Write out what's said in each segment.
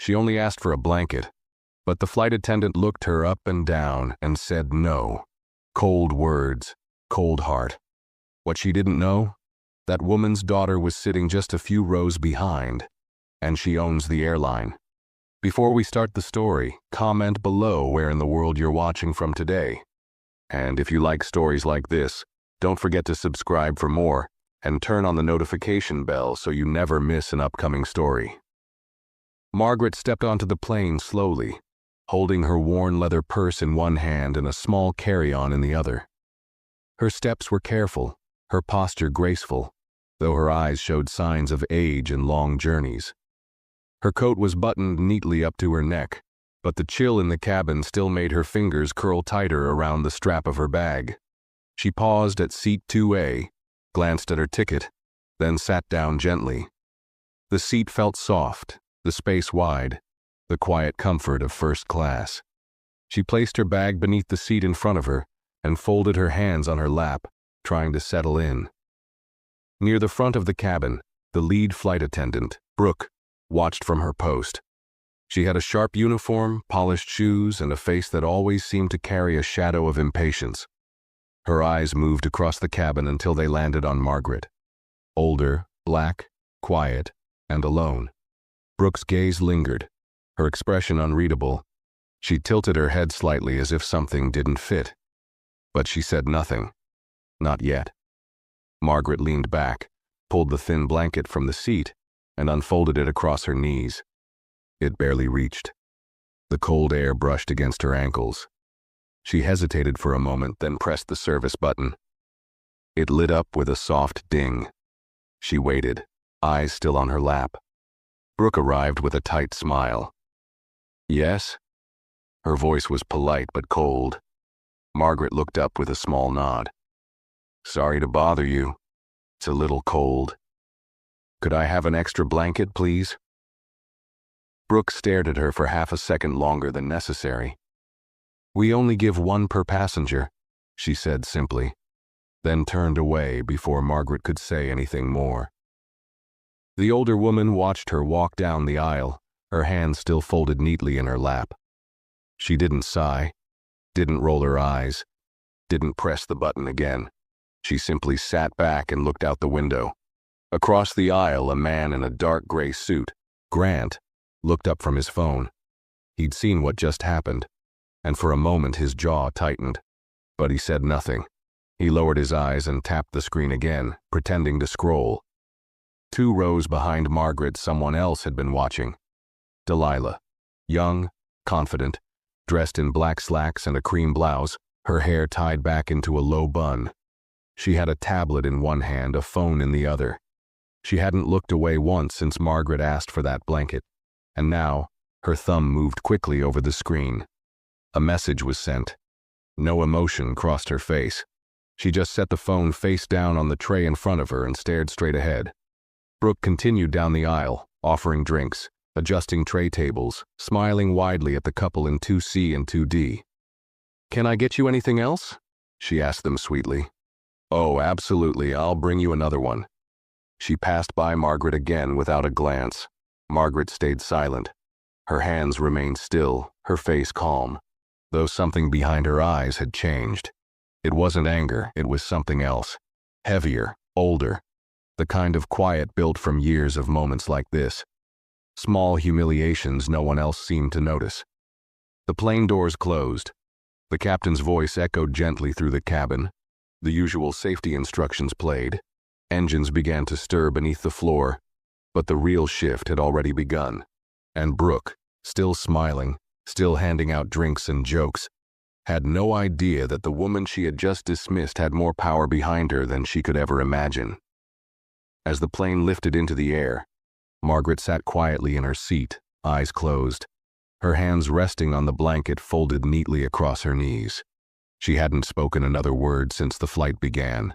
She only asked for a blanket, but the flight attendant looked her up and down and said no. Cold words, cold heart. What she didn't know? That woman's daughter was sitting just a few rows behind, and she owns the airline. Before we start the story, comment below where in the world you're watching from today. And if you like stories like this, don't forget to subscribe for more and turn on the notification bell so you never miss an upcoming story. Margaret stepped onto the plane slowly, holding her worn leather purse in one hand and a small carry-on in the other. Her steps were careful, her posture graceful, though her eyes showed signs of age and long journeys. Her coat was buttoned neatly up to her neck, but the chill in the cabin still made her fingers curl tighter around the strap of her bag. She paused at seat 2A, glanced at her ticket, then sat down gently. The seat felt soft, the space wide, the quiet comfort of first class. She placed her bag beneath the seat in front of her and folded her hands on her lap, trying to settle in. Near the front of the cabin, the lead flight attendant, Brooke, watched from her post. She had a sharp uniform, polished shoes, and a face that always seemed to carry a shadow of impatience. Her eyes moved across the cabin until they landed on Margaret. Older, black, quiet, and alone. Brooke's gaze lingered, her expression unreadable. She tilted her head slightly as if something didn't fit. But she said nothing. Not yet. Margaret leaned back, pulled the thin blanket from the seat, and unfolded it across her knees. It barely reached. The cold air brushed against her ankles. She hesitated for a moment, then pressed the service button. It lit up with a soft ding. She waited, eyes still on her lap. Brooke arrived with a tight smile. Yes? Her voice was polite but cold. Margaret looked up with a small nod. Sorry to bother you. It's a little cold. Could I have an extra blanket, please? Brooke stared at her for half a second longer than necessary. We only give one per passenger, she said simply, then turned away before Margaret could say anything more. The older woman watched her walk down the aisle, her hands still folded neatly in her lap. She didn't sigh, didn't roll her eyes, didn't press the button again. She simply sat back and looked out the window. Across the aisle, a man in a dark gray suit, Grant, looked up from his phone. He'd seen what just happened, and for a moment his jaw tightened, but he said nothing. He lowered his eyes and tapped the screen again, pretending to scroll. 2 rows behind Margaret, someone else had been watching. Delilah, young, confident, dressed in black slacks and a cream blouse, her hair tied back into a low bun. She had a tablet in one hand, a phone in the other. She hadn't looked away once since Margaret asked for that blanket, and now her thumb moved quickly over the screen. A message was sent. No emotion crossed her face. She just set the phone face down on the tray in front of her and stared straight ahead. Brooke continued down the aisle, offering drinks, adjusting tray tables, smiling widely at the couple in 2C and 2D. Can I get you anything else? She asked them sweetly. Oh, absolutely, I'll bring you another one. She passed by Margaret again without a glance. Margaret stayed silent. Her hands remained still, her face calm, though something behind her eyes had changed. It wasn't anger, it was something else. Heavier, older. The kind of quiet built from years of moments like this. Small humiliations no one else seemed to notice. The plane doors closed. The captain's voice echoed gently through the cabin. The usual safety instructions played. Engines began to stir beneath the floor, but the real shift had already begun. And Brooke, still smiling, still handing out drinks and jokes, had no idea that the woman she had just dismissed had more power behind her than she could ever imagine. As the plane lifted into the air, Margaret sat quietly in her seat, eyes closed, her hands resting on the blanket folded neatly across her knees. She hadn't spoken another word since the flight began.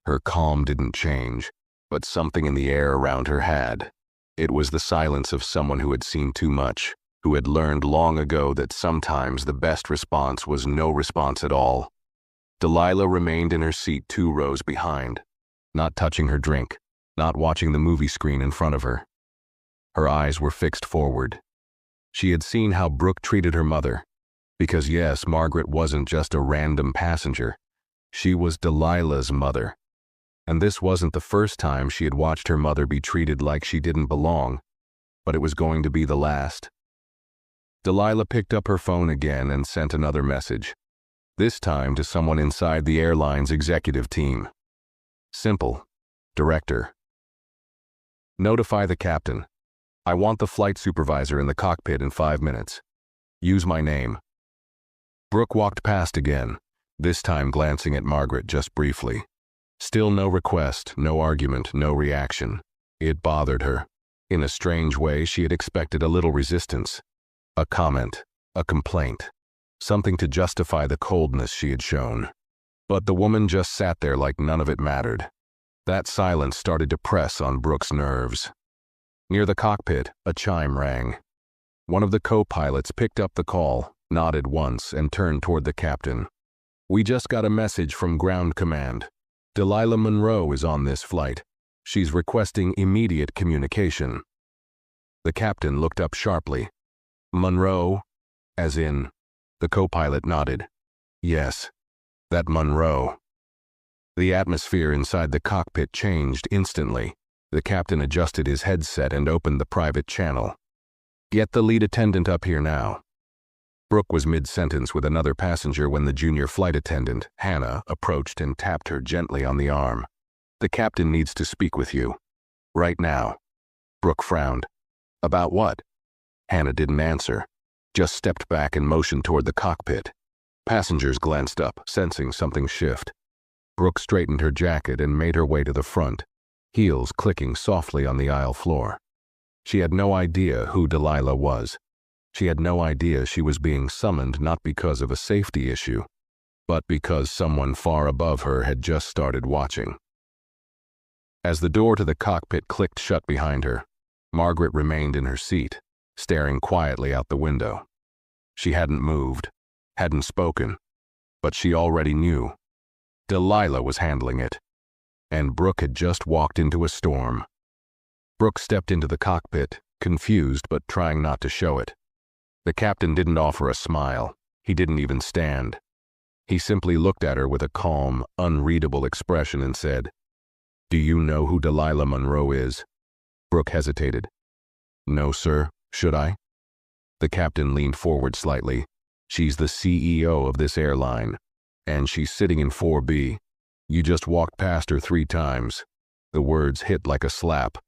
Her calm didn't change, but something in the air around her had. It was the silence of someone who had seen too much, who had learned long ago that sometimes the best response was no response at all. Delilah remained in her seat 2 rows behind, not touching her drink, not watching the movie screen in front of her. Her eyes were fixed forward. She had seen how Brooke treated her mother. Because yes, Margaret wasn't just a random passenger. She was Delilah's mother. And this wasn't the first time she had watched her mother be treated like she didn't belong, but it was going to be the last. Delilah picked up her phone again and sent another message, this time to someone inside the airline's executive team. Simple. Director. Notify the captain. I want the flight supervisor in the cockpit in 5 minutes. Use my name. Brooke walked past again, this time glancing at Margaret just briefly. Still no request, no argument, no reaction. It bothered her. In a strange way, she had expected a little resistance. A comment, a complaint, something to justify the coldness she had shown. But the woman just sat there like none of it mattered. That silence started to press on Brooke's nerves. Near the cockpit, a chime rang. One of the co-pilots picked up the call, nodded once, and turned toward the captain. We just got a message from Ground Command. Delilah Monroe is on this flight. She's requesting immediate communication. The captain looked up sharply. Monroe, as in, the co-pilot nodded. Yes, that Monroe. The atmosphere inside the cockpit changed instantly. The captain adjusted his headset and opened the private channel. Get the lead attendant up here now. Brooke was mid-sentence with another passenger when the junior flight attendant, Hannah, approached and tapped her gently on the arm. The captain needs to speak with you. Right now. Brooke frowned. About what? Hannah didn't answer, just stepped back and motioned toward the cockpit. Passengers glanced up, sensing something shift. Brooke straightened her jacket and made her way to the front, heels clicking softly on the aisle floor. She had no idea who Delilah was. She had no idea she was being summoned not because of a safety issue, but because someone far above her had just started watching. As the door to the cockpit clicked shut behind her, Margaret remained in her seat, staring quietly out the window. She hadn't moved, hadn't spoken, but she already knew. Delilah was handling it, and Brooke had just walked into a storm. Brooke stepped into the cockpit, confused but trying not to show it. The captain didn't offer a smile. He didn't even stand. He simply looked at her with a calm, unreadable expression and said, Do you know who Delilah Monroe is? Brooke hesitated. No, sir. Should I? The captain leaned forward slightly. She's the CEO of this airline, and she's sitting in 4B. You just walked past her 3 times. The words hit like a slap.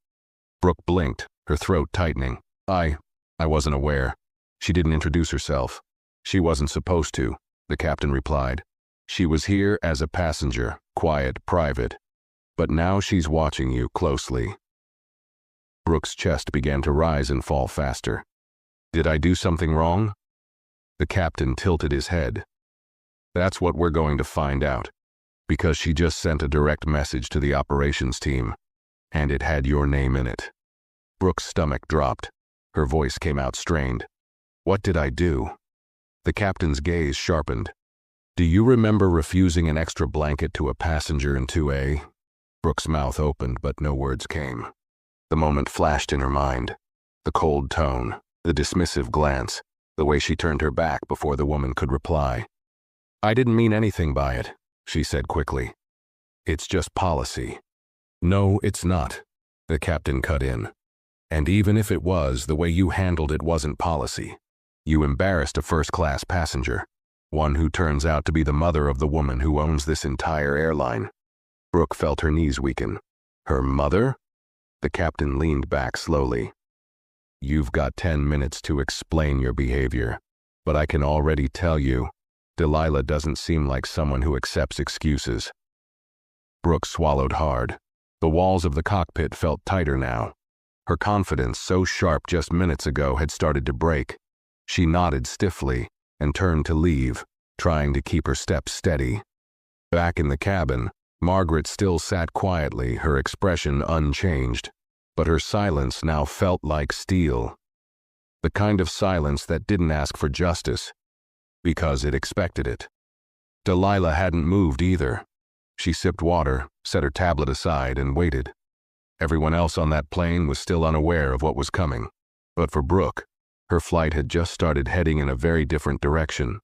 Brooke blinked, her throat tightening. I wasn't aware. She didn't introduce herself. She wasn't supposed to, the captain replied. She was here as a passenger, quiet, private. But now she's watching you closely. Brooke's chest began to rise and fall faster. Did I do something wrong? The captain tilted his head. That's what we're going to find out, because she just sent a direct message to the operations team, and it had your name in it. Brooke's stomach dropped. Her voice came out strained. What did I do? The captain's gaze sharpened. Do you remember refusing an extra blanket to a passenger in 2A? Brooke's mouth opened, but no words came. The moment flashed in her mind. The cold tone, the dismissive glance, the way she turned her back before the woman could reply. I didn't mean anything by it, she said quickly. It's just policy. No, it's not, the captain cut in. And even if it was, the way you handled it wasn't policy. You embarrassed a first-class passenger, one who turns out to be the mother of the woman who owns this entire airline. Brooke felt her knees weaken. Her mother? The captain leaned back slowly. You've got 10 minutes to explain your behavior, but I can already tell you, Delilah doesn't seem like someone who accepts excuses. Brooke swallowed hard. The walls of the cockpit felt tighter now. Her confidence, so sharp just minutes ago, had started to break. She nodded stiffly and turned to leave, trying to keep her steps steady. Back in the cabin, Margaret still sat quietly, her expression unchanged, but her silence now felt like steel. The kind of silence that didn't ask for justice, because it expected it. Delilah hadn't moved either. She sipped water, set her tablet aside, and waited. Everyone else on that plane was still unaware of what was coming, but for Brooke, Her flight had just started heading in a very different direction.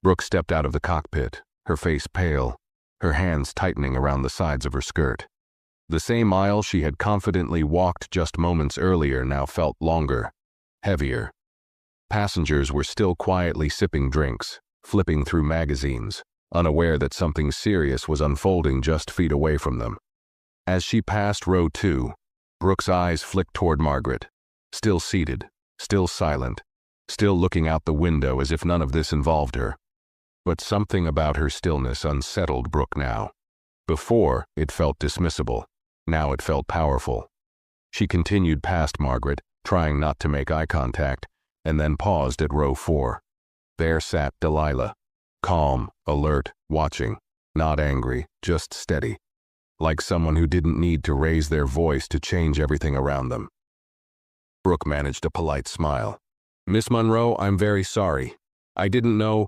Brooke stepped out of the cockpit, her face pale, her hands tightening around the sides of her skirt. The same aisle she had confidently walked just moments earlier now felt longer, heavier. Passengers were still quietly sipping drinks, flipping through magazines, unaware that something serious was unfolding just feet away from them. As she passed row 2, Brooke's eyes flicked toward Margaret, still seated, still silent, still looking out the window as if none of this involved her. But something about her stillness unsettled Brooke now. Before, it felt dismissible. Now it felt powerful. She continued past Margaret, trying not to make eye contact, and then paused at row 4. There sat Delilah, calm, alert, watching, not angry, just steady, like someone who didn't need to raise their voice to change everything around them. Brooke managed a polite smile. "Miss Monroe, I'm very sorry. I didn't know—"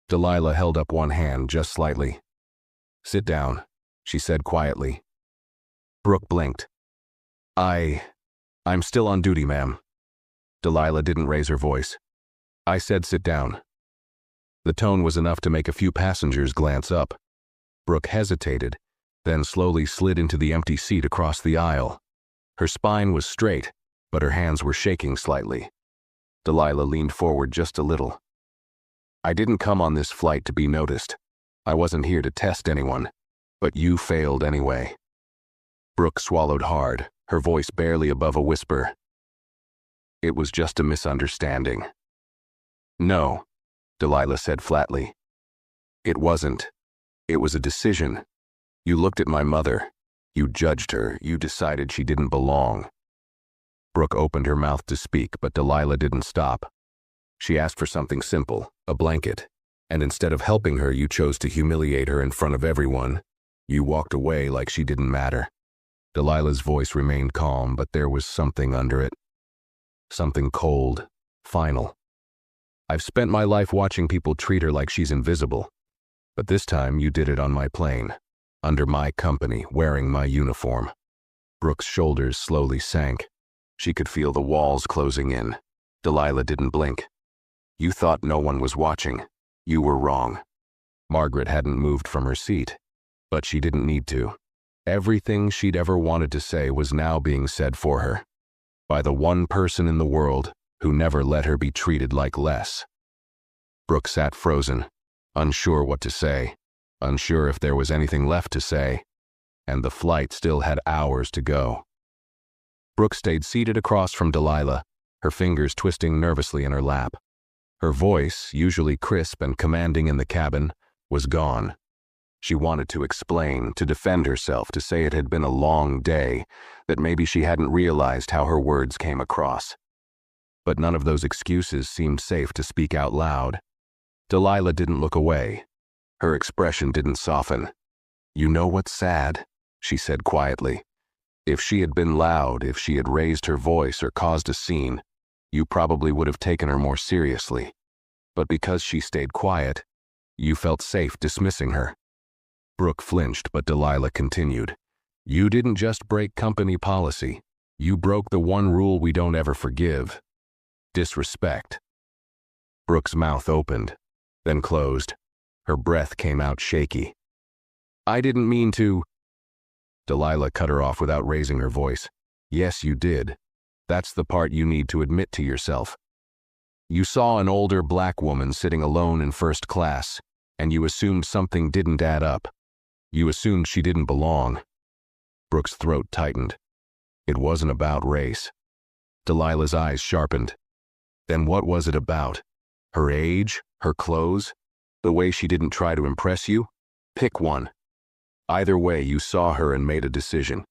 Delilah held up one hand just slightly. "Sit down," she said quietly. Brooke blinked. I'm still on duty, ma'am." Delilah didn't raise her voice. "I said sit down." The tone was enough to make a few passengers glance up. Brooke hesitated, then slowly slid into the empty seat across the aisle. Her spine was straight, but her hands were shaking slightly. Delilah leaned forward just a little. "I didn't come on this flight to be noticed. I wasn't here to test anyone, but you failed anyway." Brooke swallowed hard, her voice barely above a whisper. "It was just a misunderstanding." "No," Delilah said flatly. "It wasn't. It was a decision. You looked at my mother. You judged her. You decided she didn't belong." Brooke opened her mouth to speak, but Delilah didn't stop. She asked for something simple, a blanket, and instead of helping her, you chose to humiliate her in front of everyone. You walked away like she didn't matter. Delilah's voice remained calm, but there was something under it. Something cold, final. "I've spent my life watching people treat her like she's invisible. But this time you did it on my plane, under my company, wearing my uniform." Brooke's shoulders slowly sank. She could feel the walls closing in. Delilah didn't blink. "You thought no one was watching. You were wrong." Margaret hadn't moved from her seat, but she didn't need to. Everything she'd ever wanted to say was now being said for her, by the one person in the world who never let her be treated like less. Brooke sat frozen, unsure what to say, unsure if there was anything left to say, and the flight still had hours to go. Brooke stayed seated across from Delilah, her fingers twisting nervously in her lap. Her voice, usually crisp and commanding in the cabin, was gone. She wanted to explain, to defend herself, to say it had been a long day, that maybe she hadn't realized how her words came across. But none of those excuses seemed safe to speak out loud. Delilah didn't look away. Her expression didn't soften. "You know what's sad?" she said quietly. "If she had been loud, if she had raised her voice or caused a scene, you probably would have taken her more seriously. But because she stayed quiet, you felt safe dismissing her." Brooke flinched, but Delilah continued. "You didn't just break company policy. You broke the one rule we don't ever forgive. Disrespect." Brooke's mouth opened, then closed. Her breath came out shaky. "I didn't mean to—" Delilah cut her off without raising her voice. "Yes, you did. That's the part you need to admit to yourself. You saw an older black woman sitting alone in first class, and you assumed something didn't add up. You assumed she didn't belong." Brooke's throat tightened. It wasn't about race. Delilah's eyes sharpened. Then what was it about? Her age? Her clothes? The way she didn't try to impress you? Pick one. Either way, you saw her and made a decision.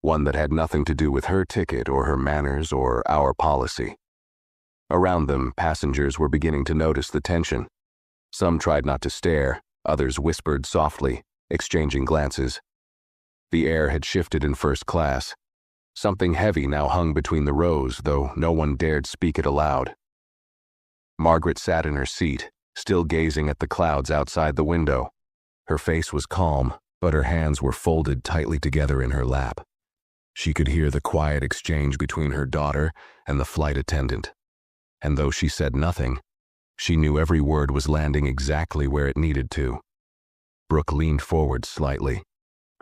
One that had nothing to do with her ticket or her manners or our policy. Around them, passengers were beginning to notice the tension. Some tried not to stare, others whispered softly, exchanging glances. The air had shifted in first class. Something heavy now hung between the rows, though no one dared speak it aloud. Margaret sat in her seat, still gazing at the clouds outside the window. Her face was calm, but her hands were folded tightly together in her lap. She could hear the quiet exchange between her daughter and the flight attendant, and though she said nothing, she knew every word was landing exactly where it needed to. Brooke leaned forward slightly,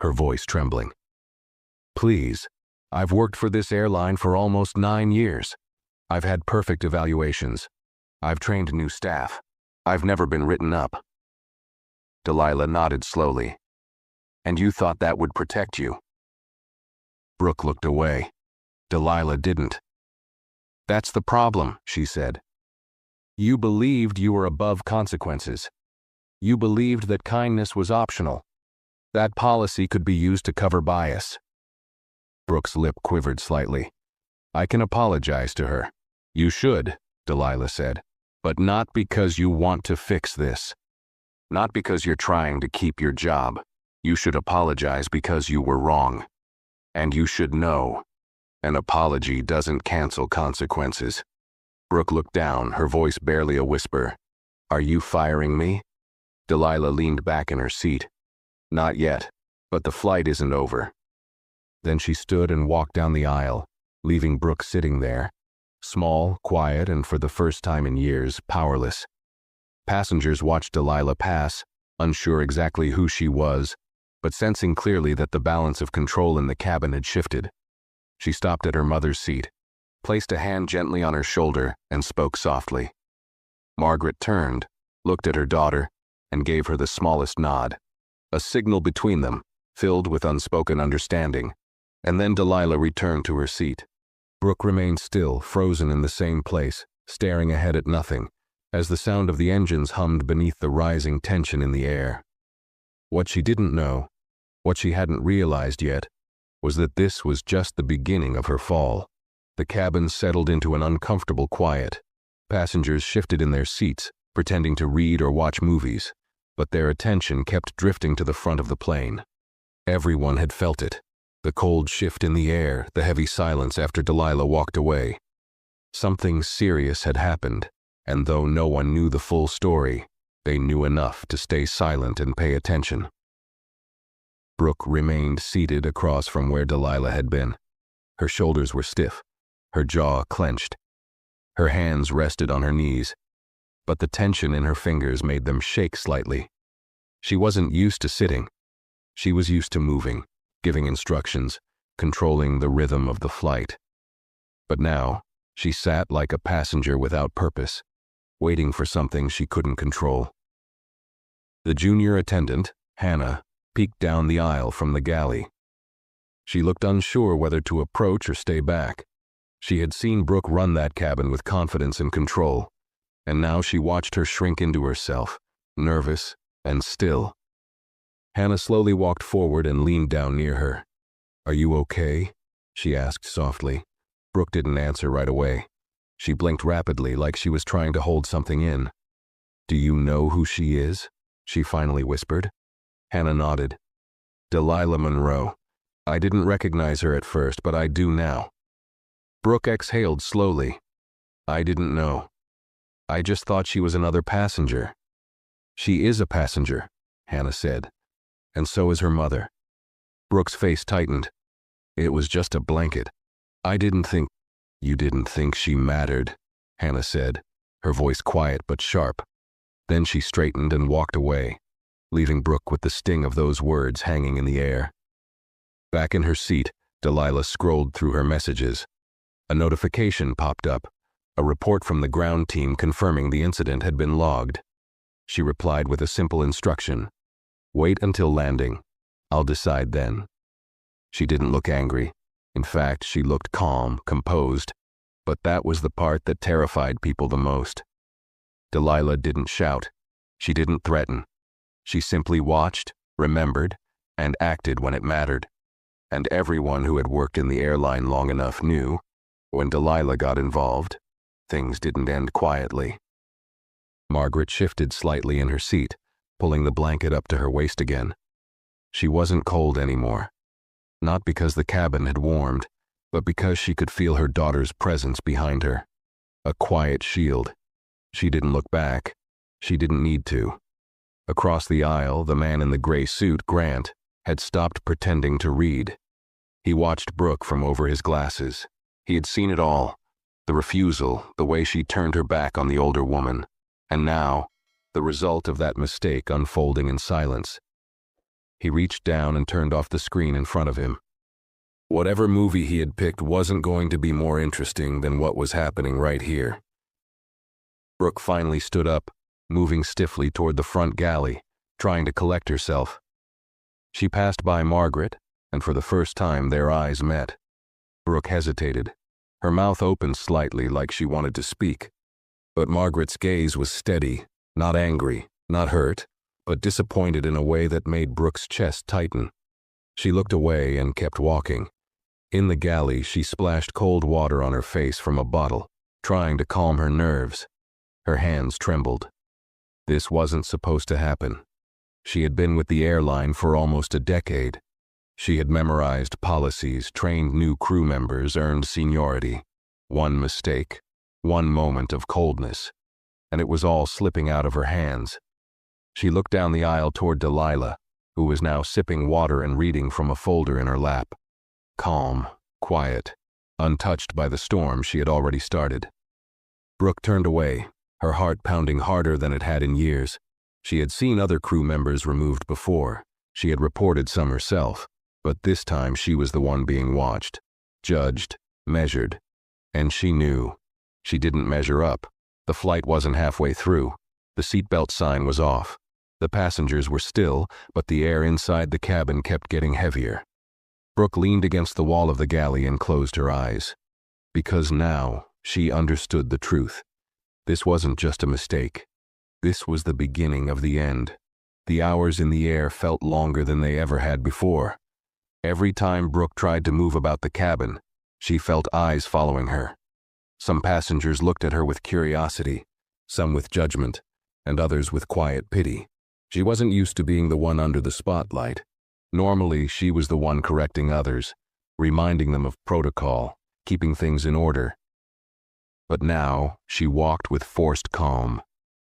her voice trembling. "Please, I've worked for this airline for almost 9 years. I've had perfect evaluations. I've trained new staff. I've never been written up." Delilah nodded slowly. "And you thought that would protect you?" Brooke looked away. Delilah didn't. "That's the problem," she said. "You believed you were above consequences. You believed that kindness was optional. That policy could be used to cover bias." Brooke's lip quivered slightly. "I can apologize to her." "You should," Delilah said, "but not because you want to fix this. Not because you're trying to keep your job. You should apologize because you were wrong. And you should know, an apology doesn't cancel consequences." Brooke looked down, her voice barely a whisper. "Are you firing me?" Delilah leaned back in her seat. "Not yet, but the flight isn't over." Then she stood and walked down the aisle, leaving Brooke sitting there, small, quiet, and for the first time in years, powerless. Passengers watched Delilah pass, unsure exactly who she was, but sensing clearly that the balance of control in the cabin had shifted. She stopped at her mother's seat, placed a hand gently on her shoulder, and spoke softly. Margaret turned, looked at her daughter, and gave her the smallest nod, a signal between them, filled with unspoken understanding, and then Delilah returned to her seat. Brooke remained still, frozen in the same place, staring ahead at nothing, as the sound of the engines hummed beneath the rising tension in the air. What she didn't know, what she hadn't realized yet, was that this was just the beginning of her fall. The cabin settled into an uncomfortable quiet. Passengers shifted in their seats, pretending to read or watch movies, but their attention kept drifting to the front of the plane. Everyone had felt it. The cold shift in the air, the heavy silence after Delilah walked away. Something serious had happened, and though no one knew the full story, they knew enough to stay silent and pay attention. Brooke remained seated across from where Delilah had been. Her shoulders were stiff, her jaw clenched. Her hands rested on her knees, but the tension in her fingers made them shake slightly. She wasn't used to sitting. She was used to moving, giving instructions, controlling the rhythm of the flight. But now, she sat like a passenger without purpose, waiting for something she couldn't control. The junior attendant, Hannah, peeked down the aisle from the galley. She looked unsure whether to approach or stay back. She had seen Brooke run that cabin with confidence and control, and now she watched her shrink into herself, nervous and still. Hannah slowly walked forward and leaned down near her. "Are you okay?" she asked softly. Brooke didn't answer right away. She blinked rapidly like she was trying to hold something in. "Do you know who she is?" she finally whispered. Hannah nodded. "Delilah Monroe. I didn't recognize her at first, but I do now." Brooke exhaled slowly. "I didn't know. I just thought she was another passenger." "She is a passenger," Hannah said, "and so is her mother." Brooke's face tightened. "It was just a blanket. I didn't think—" "You didn't think she mattered," Hannah said, her voice quiet but sharp. Then she straightened and walked away, leaving Brooke with the sting of those words hanging in the air. Back in her seat, Delilah scrolled through her messages. A notification popped up, a report from the ground team confirming the incident had been logged. She replied with a simple instruction: "Wait until landing. I'll decide then." She didn't look angry. In fact, she looked calm, composed, but that was the part that terrified people the most. Delilah didn't shout. She didn't threaten. She simply watched, remembered, and acted when it mattered. And everyone who had worked in the airline long enough knew, when Delilah got involved, things didn't end quietly. Margaret shifted slightly in her seat, pulling the blanket up to her waist again. She wasn't cold anymore. Not because the cabin had warmed, but because she could feel her daughter's presence behind her. A quiet shield. She didn't look back. She didn't need to. Across the aisle, the man in the gray suit, Grant, had stopped pretending to read. He watched Brooke from over his glasses. He had seen it all. The refusal, the way she turned her back on the older woman. And now, the result of that mistake unfolding in silence. He reached down and turned off the screen in front of him. Whatever movie he had picked wasn't going to be more interesting than what was happening right here. Brooke finally stood up, moving stiffly toward the front galley, trying to collect herself. She passed by Margaret, and for the first time their eyes met. Brooke hesitated. Her mouth opened slightly like she wanted to speak. But Margaret's gaze was steady, not angry, not hurt, but disappointed in a way that made Brooke's chest tighten. She looked away and kept walking. In the galley, she splashed cold water on her face from a bottle, trying to calm her nerves. Her hands trembled. This wasn't supposed to happen. She had been with the airline for almost a decade. She had memorized policies, trained new crew members, earned seniority. One mistake, one moment of coldness, and it was all slipping out of her hands. She looked down the aisle toward Delilah, who was now sipping water and reading from a folder in her lap. Calm, quiet, untouched by the storm she had already started. Brooke turned away, her heart pounding harder than it had in years. She had seen other crew members removed before. She had reported some herself, but this time she was the one being watched, judged, measured. And she knew. She didn't measure up. The flight wasn't halfway through. The seatbelt sign was off. The passengers were still, but the air inside the cabin kept getting heavier. Brooke leaned against the wall of the galley and closed her eyes. Because now she understood the truth. This wasn't just a mistake. This was the beginning of the end. The hours in the air felt longer than they ever had before. Every time Brooke tried to move about the cabin, she felt eyes following her. Some passengers looked at her with curiosity, some with judgment, and others with quiet pity. She wasn't used to being the one under the spotlight. Normally, she was the one correcting others, reminding them of protocol, keeping things in order. But now, she walked with forced calm,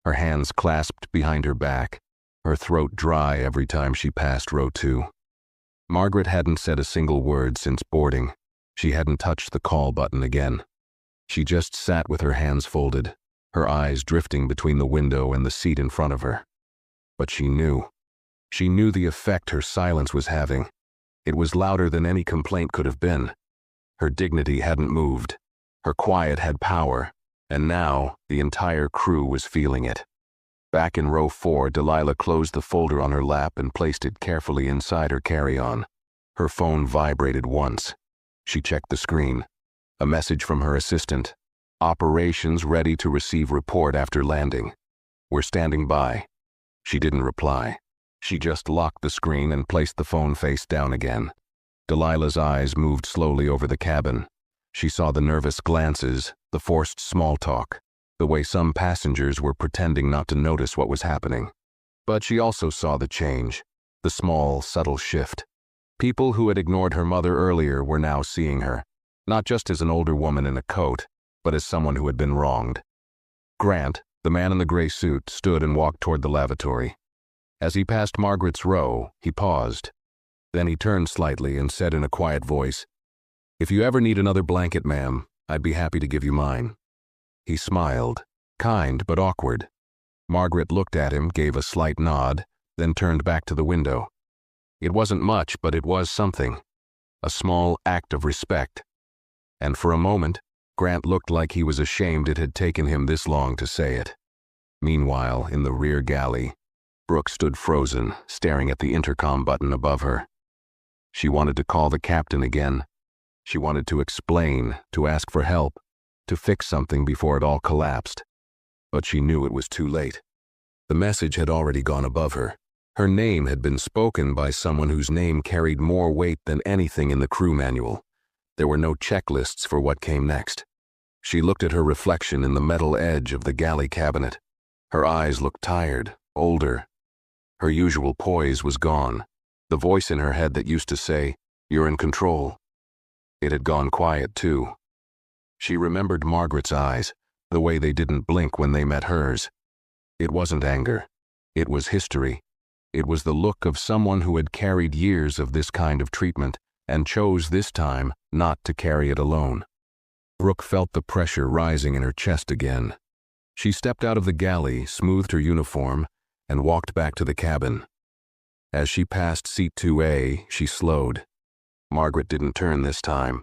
her hands clasped behind her back, her throat dry every time she passed row 2. Margaret hadn't said a single word since boarding. She hadn't touched the call button again. She just sat with her hands folded, her eyes drifting between the window and the seat in front of her. But she knew. She knew the effect her silence was having. It was louder than any complaint could have been. Her dignity hadn't moved. Her quiet had power, and now the entire crew was feeling it. Back in row 4, Delilah closed the folder on her lap and placed it carefully inside her carry-on. Her phone vibrated once. She checked the screen. A message from her assistant. Operations ready to receive report after landing. We're standing by. She didn't reply. She just locked the screen and placed the phone face down again. Delilah's eyes moved slowly over the cabin. She saw the nervous glances, the forced small talk, the way some passengers were pretending not to notice what was happening. But she also saw the change, the small, subtle shift. People who had ignored her mother earlier were now seeing her, not just as an older woman in a coat, but as someone who had been wronged. Grant, the man in the gray suit, stood and walked toward the lavatory. As he passed Margaret's row, he paused. Then he turned slightly and said in a quiet voice, "If you ever need another blanket, ma'am, I'd be happy to give you mine." He smiled, kind but awkward. Margaret looked at him, gave a slight nod, then turned back to the window. It wasn't much, but it was something. A small act of respect. And for a moment, Grant looked like he was ashamed it had taken him this long to say it. Meanwhile, in the rear galley, Brooke stood frozen, staring at the intercom button above her. She wanted to call the captain again. She wanted to explain, to ask for help, to fix something before it all collapsed. But she knew it was too late. The message had already gone above her. Her name had been spoken by someone whose name carried more weight than anything in the crew manual. There were no checklists for what came next. She looked at her reflection in the metal edge of the galley cabinet. Her eyes looked tired, older. Her usual poise was gone. The voice in her head that used to say, "You're in control." It had gone quiet, too. She remembered Margaret's eyes, the way they didn't blink when they met hers. It wasn't anger. It was history. It was the look of someone who had carried years of this kind of treatment and chose this time not to carry it alone. Brooke felt the pressure rising in her chest again. She stepped out of the galley, smoothed her uniform, and walked back to the cabin. As she passed seat 2A, she slowed. Margaret didn't turn this time.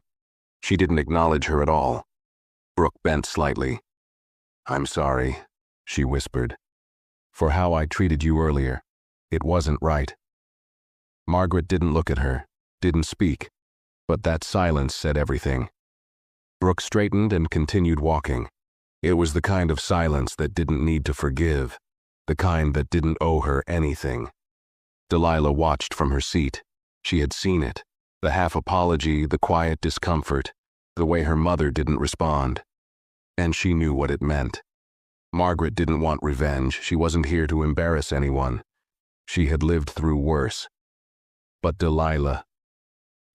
She didn't acknowledge her at all. Brooke bent slightly. "I'm sorry," she whispered, "for how I treated you earlier. It wasn't right." Margaret didn't look at her, didn't speak, but that silence said everything. Brooke straightened and continued walking. It was the kind of silence that didn't need to forgive, the kind that didn't owe her anything. Delilah watched from her seat. She had seen it, the half apology, the quiet discomfort, the way her mother didn't respond. And she knew what it meant. Margaret didn't want revenge. She wasn't here to embarrass anyone. She had lived through worse. But Delilah,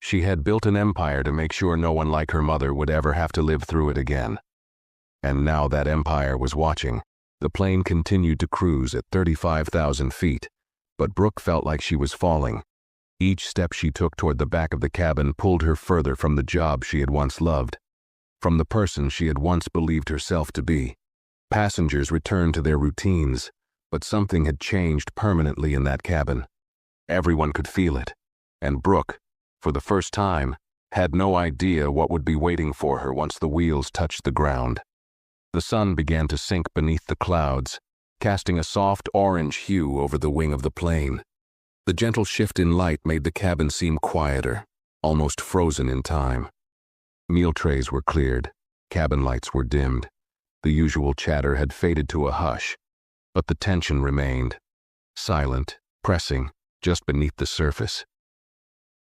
she had built an empire to make sure no one like her mother would ever have to live through it again. And now that empire was watching. The plane continued to cruise at 35,000 feet, but Brooke felt like she was falling. Each step she took toward the back of the cabin pulled her further from the job she had once loved, from the person she had once believed herself to be. Passengers returned to their routines, but something had changed permanently in that cabin. Everyone could feel it, and Brooke, for the first time, had no idea what would be waiting for her once the wheels touched the ground. The sun began to sink beneath the clouds, casting a soft orange hue over the wing of the plane. The gentle shift in light made the cabin seem quieter, almost frozen in time. Meal trays were cleared, cabin lights were dimmed. The usual chatter had faded to a hush, but the tension remained, silent, pressing, just beneath the surface.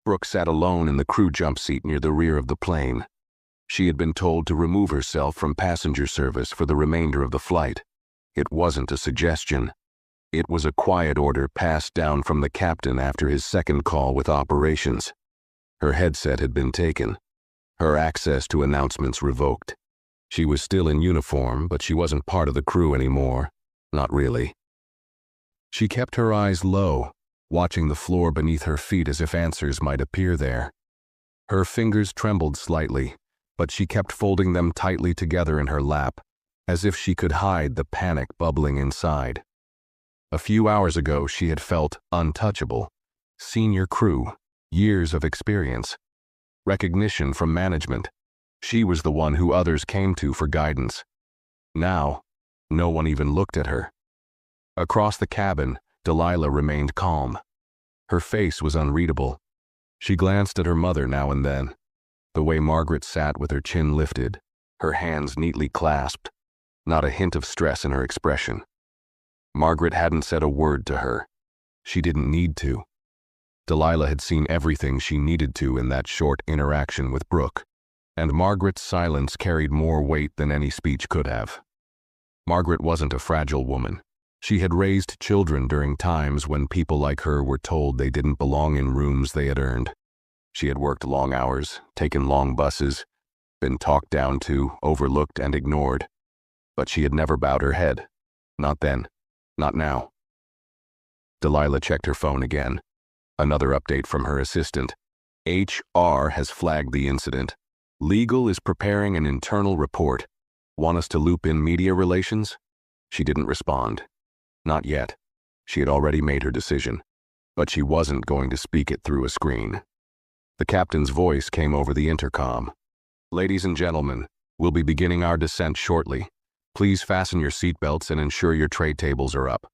Brooke sat alone in the crew jump seat near the rear of the plane. She had been told to remove herself from passenger service for the remainder of the flight. It wasn't a suggestion. It was a quiet order passed down from the captain after his second call with operations. Her headset had been taken, her access to announcements revoked. She was still in uniform, but she wasn't part of the crew anymore. Not really. She kept her eyes low, watching the floor beneath her feet as if answers might appear there. Her fingers trembled slightly, but she kept folding them tightly together in her lap, as if she could hide the panic bubbling inside. A few hours ago, she had felt untouchable. Senior crew, years of experience, recognition from management. She was the one who others came to for guidance. Now, no one even looked at her. Across the cabin, Delilah remained calm. Her face was unreadable. She glanced at her mother now and then, the way Margaret sat with her chin lifted, her hands neatly clasped, not a hint of stress in her expression. Margaret hadn't said a word to her. She didn't need to. Delilah had seen everything she needed to in that short interaction with Brooke, and Margaret's silence carried more weight than any speech could have. Margaret wasn't a fragile woman. She had raised children during times when people like her were told they didn't belong in rooms they had earned. She had worked long hours, taken long buses, been talked down to, overlooked, and ignored. But she had never bowed her head. Not then. Not now. Delilah checked her phone again. Another update from her assistant. HR has flagged the incident. Legal is preparing an internal report. Want us to loop in media relations? She didn't respond. Not yet. She had already made her decision. But she wasn't going to speak it through a screen. The captain's voice came over the intercom. "Ladies and gentlemen, we'll be beginning our descent shortly. Please fasten your seatbelts and ensure your tray tables are up."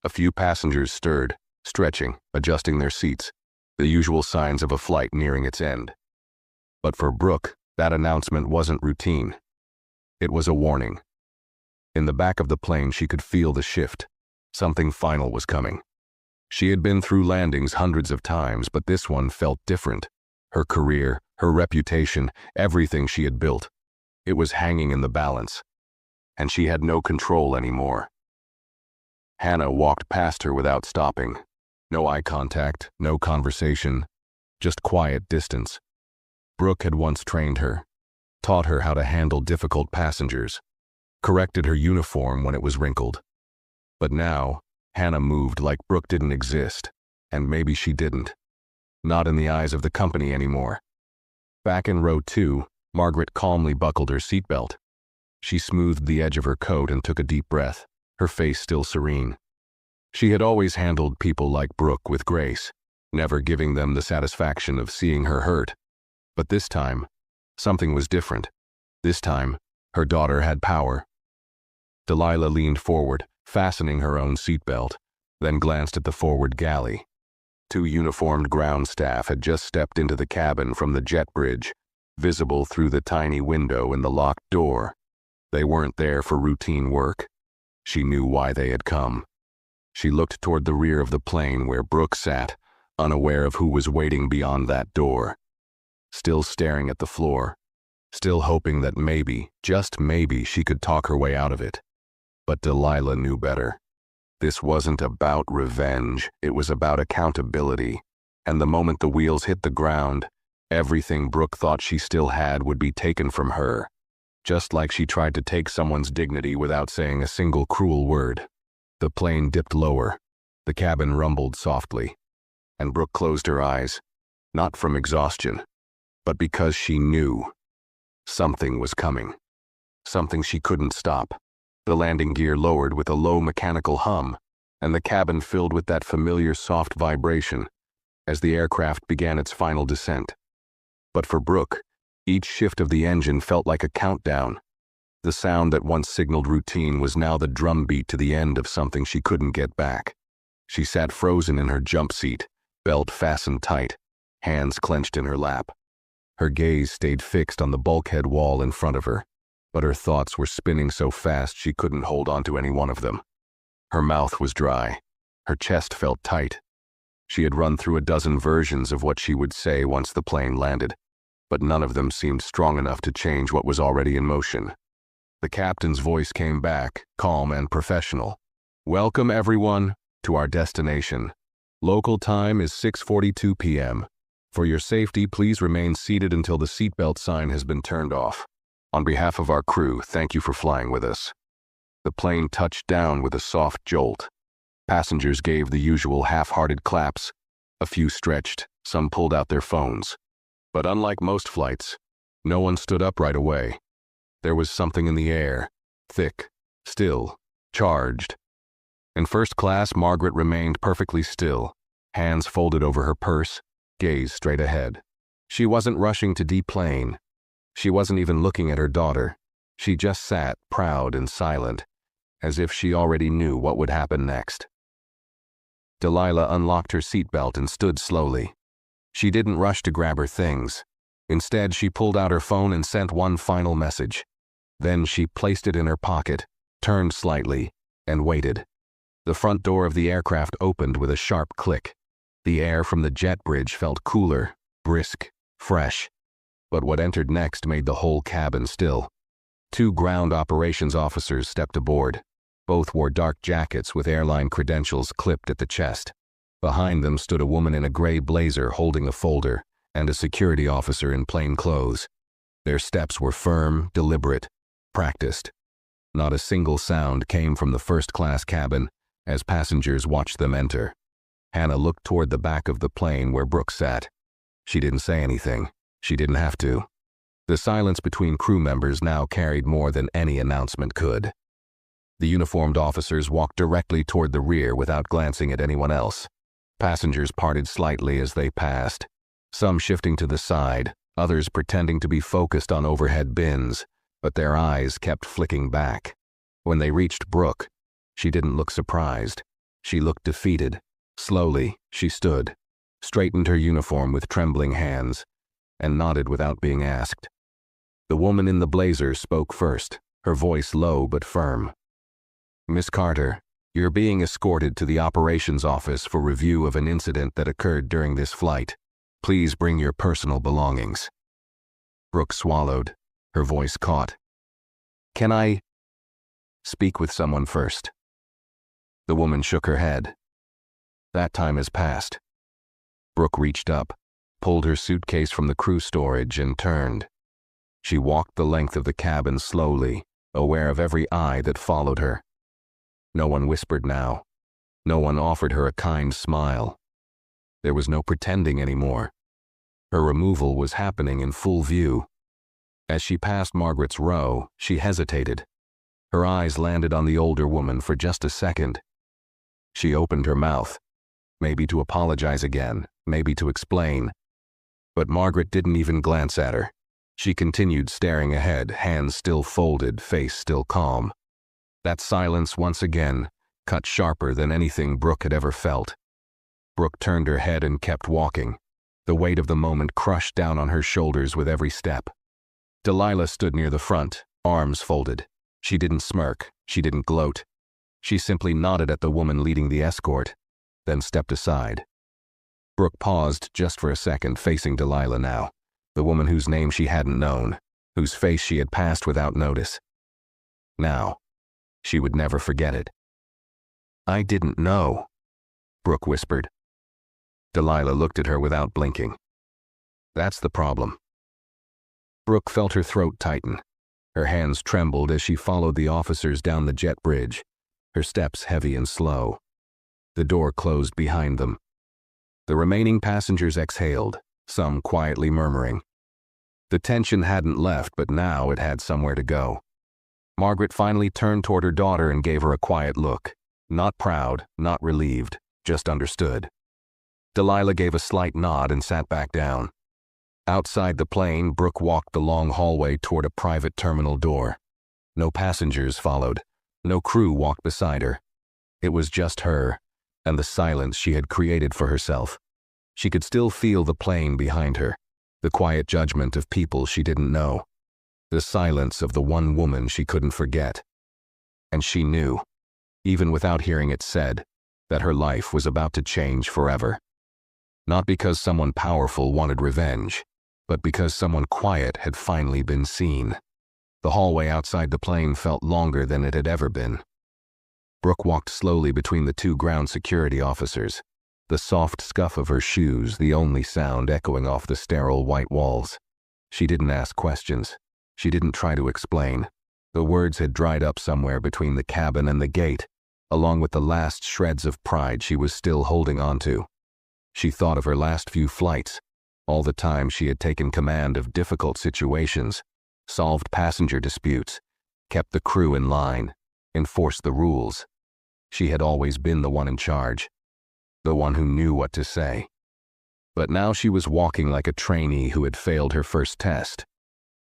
A few passengers stirred, stretching, adjusting their seats, the usual signs of a flight nearing its end. But for Brooke, that announcement wasn't routine. It was a warning. In the back of the plane, she could feel the shift. Something final was coming. She had been through landings hundreds of times, but this one felt different. Her career, her reputation, everything she had built. It was hanging in the balance. And she had no control anymore. Hannah walked past her without stopping. No eye contact, no conversation, just quiet distance. Brooke had once trained her, taught her how to handle difficult passengers, corrected her uniform when it was wrinkled. But now, Hannah moved like Brooke didn't exist, and maybe she didn't. Not in the eyes of the company anymore. Back in row 2, Margaret calmly buckled her seatbelt. She smoothed the edge of her coat and took a deep breath, her face still serene. She had always handled people like Brooke with grace, never giving them the satisfaction of seeing her hurt. But this time, something was different. This time, her daughter had power. Delilah leaned forward, fastening her own seatbelt, then glanced at the forward galley. 2 uniformed ground staff had just stepped into the cabin from the jet bridge, visible through the tiny window in the locked door. They weren't there for routine work. She knew why they had come. She looked toward the rear of the plane where Brooke sat, unaware of who was waiting beyond that door. Still staring at the floor, still hoping that maybe, just maybe, she could talk her way out of it. But Delilah knew better. This wasn't about revenge, it was about accountability. And the moment the wheels hit the ground, everything Brooke thought she still had would be taken from her, just like she tried to take someone's dignity without saying a single cruel word. The plane dipped lower. The cabin rumbled softly. And Brooke closed her eyes, not from exhaustion, but because she knew something was coming. Something she couldn't stop. The landing gear lowered with a low mechanical hum, and the cabin filled with that familiar soft vibration as the aircraft began its final descent. But for Brooke, each shift of the engine felt like a countdown. The sound that once signaled routine was now the drumbeat to the end of something she couldn't get back. She sat frozen in her jump seat, belt fastened tight, hands clenched in her lap. Her gaze stayed fixed on the bulkhead wall in front of her, but her thoughts were spinning so fast she couldn't hold on to any one of them. Her mouth was dry. Her chest felt tight. She had run through a dozen versions of what she would say once the plane landed, but none of them seemed strong enough to change what was already in motion. The captain's voice came back, calm and professional. "Welcome, everyone, to our destination. Local time is 6:42 p.m. For your safety, please remain seated until the seatbelt sign has been turned off. On behalf of our crew, thank you for flying with us." The plane touched down with a soft jolt. Passengers gave the usual half-hearted claps. A few stretched, some pulled out their phones. But unlike most flights, no one stood up right away. There was something in the air, thick, still, charged. In first class, Margaret remained perfectly still, hands folded over her purse, gaze straight ahead. She wasn't rushing to deplane. She wasn't even looking at her daughter. She just sat, proud and silent, as if she already knew what would happen next. Delilah unlocked her seatbelt and stood slowly. She didn't rush to grab her things. Instead, she pulled out her phone and sent one final message. Then she placed it in her pocket, turned slightly, and waited. The front door of the aircraft opened with a sharp click. The air from the jet bridge felt cooler, brisk, fresh. But what entered next made the whole cabin still. 2 ground operations officers stepped aboard. Both wore dark jackets with airline credentials clipped at the chest. Behind them stood a woman in a gray blazer holding a folder, and a security officer in plain clothes. Their steps were firm, deliberate, practiced. Not a single sound came from the first-class cabin as passengers watched them enter. Hannah looked toward the back of the plane where Brooke sat. She didn't say anything. She didn't have to. The silence between crew members now carried more than any announcement could. The uniformed officers walked directly toward the rear without glancing at anyone else. Passengers parted slightly as they passed, some shifting to the side, others pretending to be focused on overhead bins, but their eyes kept flicking back. When they reached Brooke, she didn't look surprised. She looked defeated. Slowly, she stood, straightened her uniform with trembling hands, and nodded without being asked. The woman in the blazer spoke first, her voice low but firm. "Miss Carter, you're being escorted to the operations office for review of an incident that occurred during this flight. Please bring your personal belongings." Brooke swallowed, her voice caught. "Can I speak with someone first?" The woman shook her head. "That time has passed." Brooke reached up, pulled her suitcase from the crew storage, and turned. She walked the length of the cabin slowly, aware of every eye that followed her. No one whispered now. No one offered her a kind smile. There was no pretending anymore. Her removal was happening in full view. As she passed Margaret's row, she hesitated. Her eyes landed on the older woman for just a second. She opened her mouth, maybe to apologize again, maybe to explain. But Margaret didn't even glance at her. She continued staring ahead, hands still folded, face still calm. That silence once again cut sharper than anything Brooke had ever felt. Brooke turned her head and kept walking. The weight of the moment crushed down on her shoulders with every step. Delilah stood near the front, arms folded. She didn't smirk, she didn't gloat. She simply nodded at the woman leading the escort, then stepped aside. Brooke paused just for a second, facing Delilah now, the woman whose name she hadn't known, whose face she had passed without notice. Now, she would never forget it. "I didn't know," Brooke whispered. Delilah looked at her without blinking. "That's the problem." Brooke felt her throat tighten. Her hands trembled as she followed the officers down the jet bridge, her steps heavy and slow. The door closed behind them. The remaining passengers exhaled, some quietly murmuring. The tension hadn't left, but now it had somewhere to go. Margaret finally turned toward her daughter and gave her a quiet look. Not proud, not relieved, just understood. Delilah gave a slight nod and sat back down. Outside the plane, Brooke walked the long hallway toward a private terminal door. No passengers followed. No crew walked beside her. It was just her, and the silence she had created for herself. She could still feel the plane behind her, the quiet judgment of people she didn't know, the silence of the one woman she couldn't forget. And she knew, even without hearing it said, that her life was about to change forever. Not because someone powerful wanted revenge, but because someone quiet had finally been seen. The hallway outside the plane felt longer than it had ever been. Brooke walked slowly between the two ground security officers, the soft scuff of her shoes the only sound echoing off the sterile white walls. She didn't ask questions. She didn't try to explain. The words had dried up somewhere between the cabin and the gate, along with the last shreds of pride she was still holding onto. She thought of her last few flights, all the time she had taken command of difficult situations, solved passenger disputes, kept the crew in line, enforced the rules. She had always been the one in charge, the one who knew what to say. But now she was walking like a trainee who had failed her first test.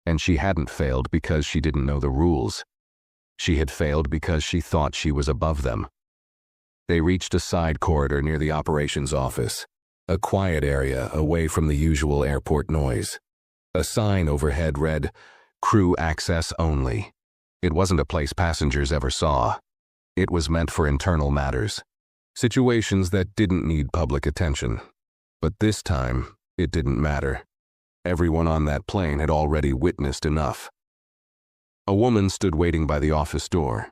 And she hadn't failed because she didn't know the rules. She had failed because she thought she was above them. They reached a side corridor near the operations office, a quiet area away from the usual airport noise. A sign overhead read, "Crew access only." It wasn't a place passengers ever saw. It was meant for internal matters, situations that didn't need public attention. But this time, it didn't matter. Everyone on that plane had already witnessed enough. A woman stood waiting by the office door,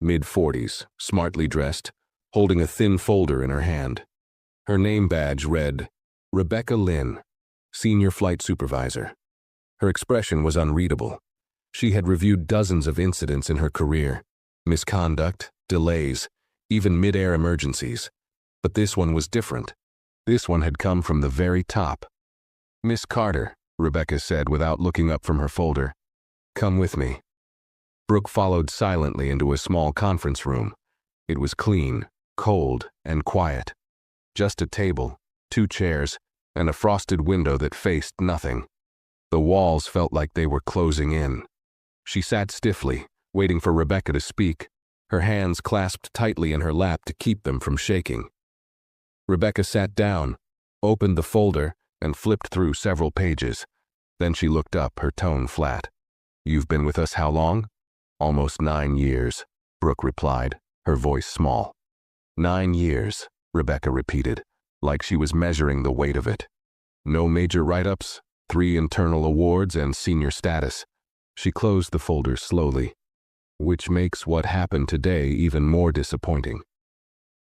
mid-40s, smartly dressed, holding a thin folder in her hand. Her name badge read, Rebecca Lynn, Senior Flight Supervisor. Her expression was unreadable. She had reviewed dozens of incidents in her career, misconduct, delays, even mid-air emergencies. But this one was different. This one had come from the very top. "Miss Carter," Rebecca said without looking up from her folder. "Come with me." Brooke followed silently into a small conference room. It was clean, cold, and quiet. Just a table, 2 chairs, and a frosted window that faced nothing. The walls felt like they were closing in. She sat stiffly, waiting for Rebecca to speak, her hands clasped tightly in her lap to keep them from shaking. Rebecca sat down, opened the folder, and flipped through several pages. Then she looked up, her tone flat. "You've been with us how long?" "Almost 9 years," Brooke replied, her voice small. 9 years, Rebecca repeated, like she was measuring the weight of it. "No major write-ups, 3 internal awards, and senior status." She closed the folder slowly, which makes what happened today even more disappointing.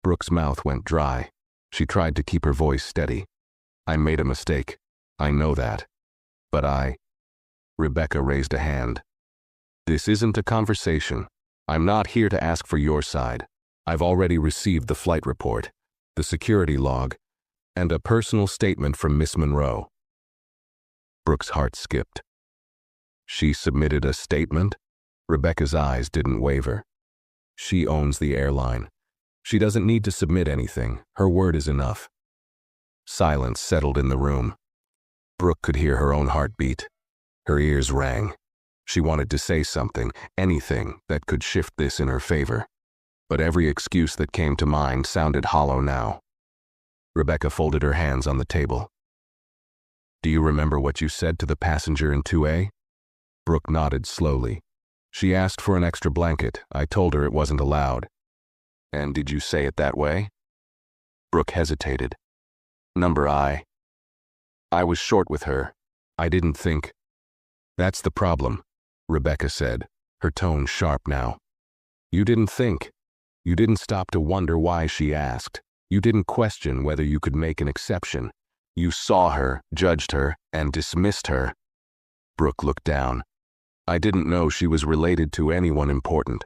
Brooke's mouth went dry. She tried to keep her voice steady. "I made a mistake. I know that. But Rebecca raised a hand. "This isn't a conversation. I'm not here to ask for your side. I've already received the flight report, the security log, and a personal statement from Miss Monroe." Brooke's heart skipped. She submitted a statement? Rebecca's eyes didn't waver. She owns the airline. She doesn't need to submit anything. Her word is enough. Silence settled in the room. Brooke could hear her own heartbeat. Her ears rang. She wanted to say something, anything that could shift this in her favor. But every excuse that came to mind sounded hollow now. Rebecca folded her hands on the table. Do you remember what you said to the passenger in 2A? Brooke nodded slowly. She asked for an extra blanket. I told her it wasn't allowed. And did you say it that way? Brooke hesitated. Number I was short with her. I didn't think. That's the problem, Rebecca said, her tone sharp now. You didn't think. You didn't stop to wonder why she asked. You didn't question whether you could make an exception. You saw her, judged her, and dismissed her. Brooke looked down. I didn't know she was related to anyone important.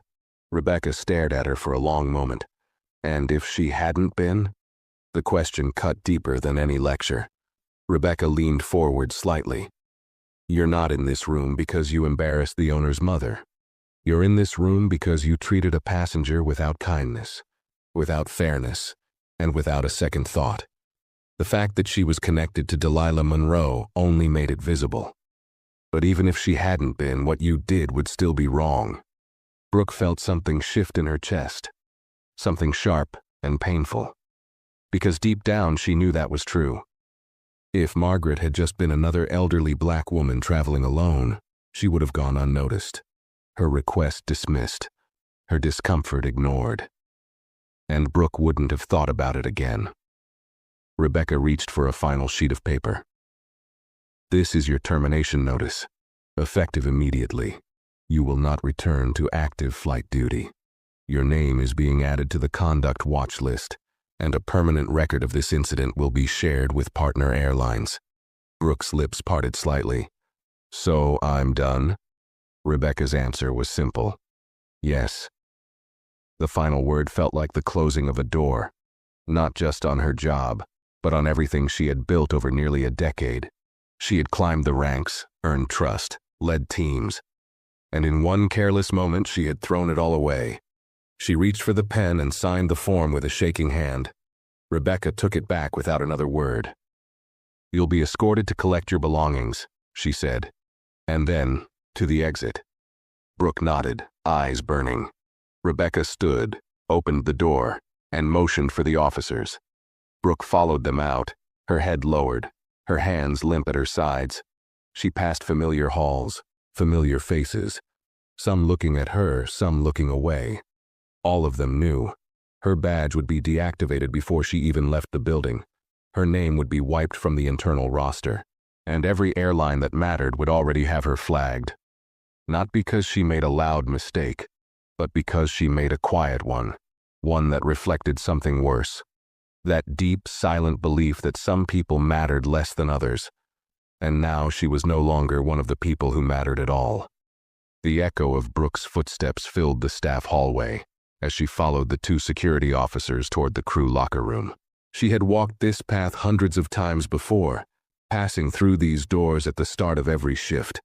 Rebecca stared at her for a long moment. And if she hadn't been? The question cut deeper than any lecture. Rebecca leaned forward slightly. You're not in this room because you embarrassed the owner's mother. You're in this room because you treated a passenger without kindness, without fairness, and without a second thought. The fact that she was connected to Delilah Monroe only made it visible. But even if she hadn't been, what you did would still be wrong. Brooke felt something shift in her chest, something sharp and painful. Because deep down she knew that was true. If Margaret had just been another elderly black woman traveling alone, she would have gone unnoticed. Her request dismissed, her discomfort ignored. And Brooke wouldn't have thought about it again. Rebecca reached for a final sheet of paper. This is your termination notice, effective immediately. You will not return to active flight duty. Your name is being added to the conduct watch list, and a permanent record of this incident will be shared with partner airlines. Brooke's lips parted slightly. So I'm done? Rebecca's answer was simple. Yes. The final word felt like the closing of a door, not just on her job, but on everything she had built over nearly a decade. She had climbed the ranks, earned trust, led teams, and in one careless moment she had thrown it all away. She reached for the pen and signed the form with a shaking hand. Rebecca took it back without another word. You'll be escorted to collect your belongings, she said, and then to the exit. Brooke nodded, eyes burning. Rebecca stood, opened the door, and motioned for the officers. Brooke followed them out, her head lowered, her hands limp at her sides. She passed familiar halls, familiar faces, some looking at her, some looking away. All of them knew. Her badge would be deactivated before she even left the building. Her name would be wiped from the internal roster, and every airline that mattered would already have her flagged. Not because she made a loud mistake, but because she made a quiet one that reflected something worse. That deep, silent belief that some people mattered less than others. And now she was no longer one of the people who mattered at all. The echo of Brooke's footsteps filled the staff hallway as she followed the two security officers toward the crew locker room. She had walked this path hundreds of times before, passing through these doors at the start of every shift.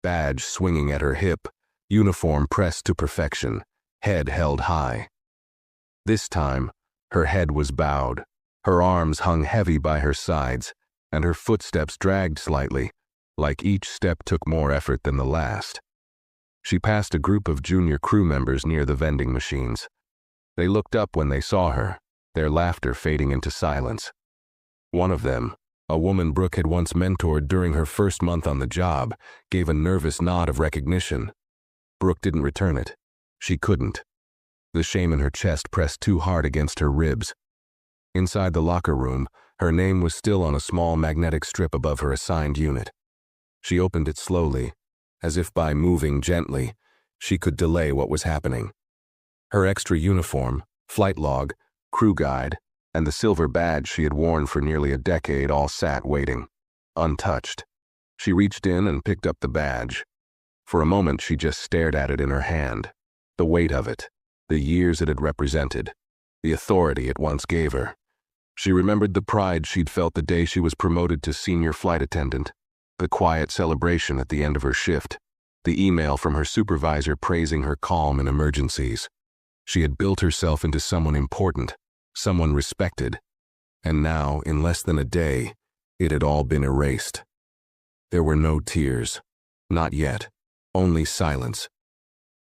Badge swinging at her hip, uniform pressed to perfection, head held high. This time, her head was bowed, her arms hung heavy by her sides, and her footsteps dragged slightly, like each step took more effort than the last. She passed a group of junior crew members near the vending machines. They looked up when they saw her, their laughter fading into silence. One of them, a woman Brooke had once mentored during her first month on the job, gave a nervous nod of recognition. Brooke didn't return it. She couldn't. The shame in her chest pressed too hard against her ribs. Inside the locker room, her name was still on a small magnetic strip above her assigned unit. She opened it slowly, as if by moving gently, she could delay what was happening. Her extra uniform, flight log, crew guide, and the silver badge she had worn for nearly a decade all sat waiting, untouched. She reached in and picked up the badge. For a moment she just stared at it in her hand. The weight of it, the years it had represented, the authority it once gave her. She remembered the pride she'd felt the day she was promoted to senior flight attendant, the quiet celebration at the end of her shift, the email from her supervisor praising her calm in emergencies. She had built herself into someone important, someone respected, and now, in less than a day, it had all been erased. There were no tears. Not yet. Only silence.